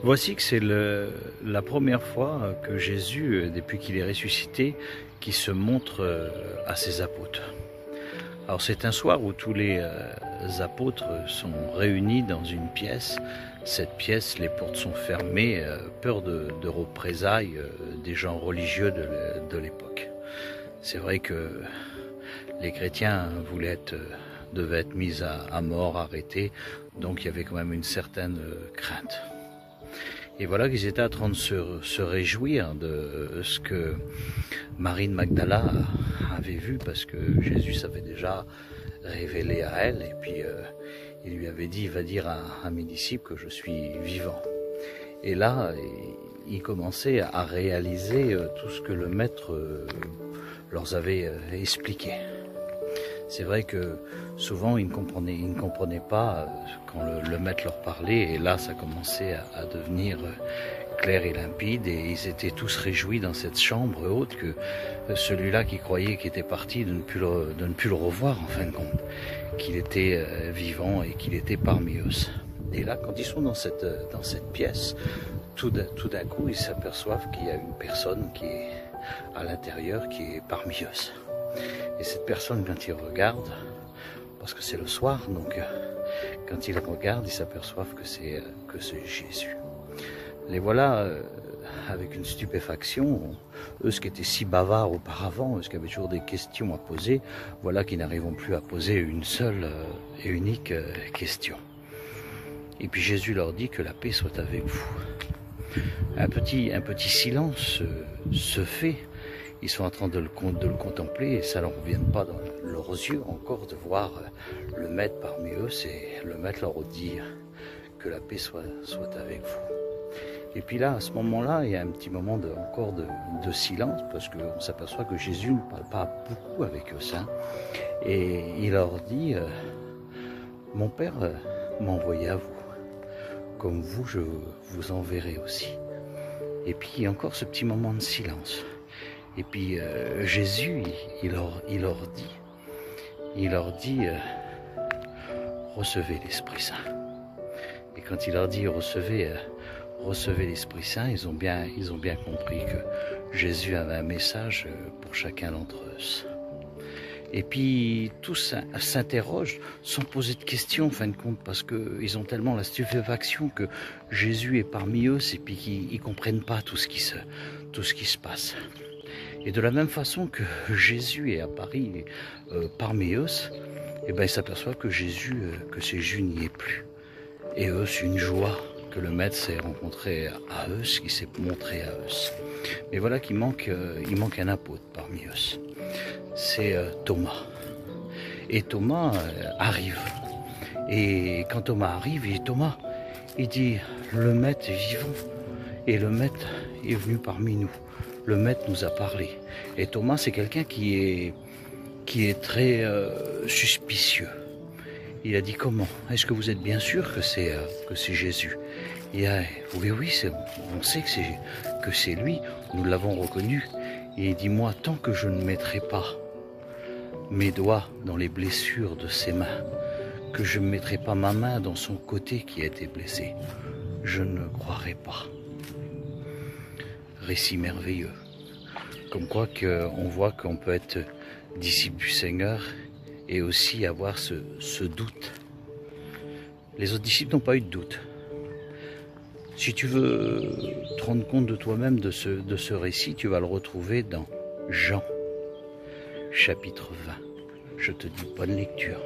Voici que c'est la première fois que Jésus, depuis qu'il est ressuscité, qui se montre à ses apôtres. Alors c'est un soir où tous les apôtres sont réunis dans une pièce. Cette pièce, les portes sont fermées, peur de représailles des gens religieux de l'époque. C'est vrai que les chrétiens devaient être mis à mort, arrêtés, donc il y avait quand même une certaine crainte. Et voilà qu'ils étaient en train de se réjouir de ce que Marie de Magdala avait vu, parce que Jésus s'avait déjà révélé à elle, et puis il lui avait dit, va dire à mes disciples que je suis vivant. Et là, ils commençaient à réaliser tout ce que le maître leur avait expliqué. C'est vrai que souvent ils ne comprenaient pas quand le maître leur parlait, et là ça commençait à devenir clair et limpide, et ils étaient tous réjouis dans cette chambre haute que celui-là qui croyait qu'il était parti de ne plus le revoir en fin de compte, qu'il était vivant et qu'il était parmi eux. Et là, quand ils sont dans cette pièce, tout d'un coup ils s'aperçoivent qu'il y a une personne qui est à l'intérieur, qui est parmi eux. Et cette personne, quand ils regardent, parce que c'est le soir, donc quand ils regardent, ils s'aperçoivent que c'est Jésus. Les voilà avec une stupéfaction, eux qui étaient si bavards auparavant, eux qui avaient toujours des questions à poser, voilà qu'ils n'arrivent plus à poser une seule et unique question. Et puis Jésus leur dit que la paix soit avec vous. Un petit silence se fait. Ils sont en train de le contempler, et ça ne leur revient pas dans leurs yeux encore de voir le maître parmi eux. C'est le maître leur dit que la paix soit avec vous. Et puis là, à ce moment-là, il y a un petit moment encore de silence, parce qu'on s'aperçoit que Jésus ne parle pas beaucoup avec eux. Et il leur dit, mon Père m'a envoyé à vous, comme vous, je vous enverrai aussi. Et puis il y a encore ce petit moment de silence. Et puis Jésus, il leur dit, recevez l'Esprit Saint. Et quand il leur dit recevez l'Esprit Saint, ils ont bien compris que Jésus avait un message pour chacun d'entre eux. Et puis tous s'interrogent sans poser de questions en fin de compte, parce qu'ils ont tellement la stupéfaction que Jésus est parmi eux, et puis qu'ils ne comprennent pas tout ce qui se passe. Et de la même façon que Jésus est à Paris parmi eux, et ben ils s'aperçoivent que Jésus n'y est plus. Et eux, c'est une joie que le maître s'est rencontré à eux, qui s'est montré à eux. Mais voilà qu'il manque un apôtre parmi eux. C'est Thomas. Et Thomas arrive. Et quand Thomas arrive, il dit, le maître est vivant. Et le maître est venu parmi nous. Le maître nous a parlé. Et Thomas, c'est quelqu'un qui est très suspicieux. Il a dit, comment? Est-ce que vous êtes bien sûr que c'est Jésus? Il a, oui, on sait que c'est lui, nous l'avons reconnu. Et il dit, moi, tant que je ne mettrai pas mes doigts dans les blessures de ses mains, que je ne mettrai pas ma main dans son côté qui a été blessé, je ne croirai pas. Récit merveilleux. Comme quoi on voit qu'on peut être disciple du Seigneur et aussi avoir ce doute. Les autres disciples n'ont pas eu de doute. Si tu veux te rendre compte de toi-même de ce récit, tu vas le retrouver dans Jean, chapitre 20. Je te dis bonne lecture.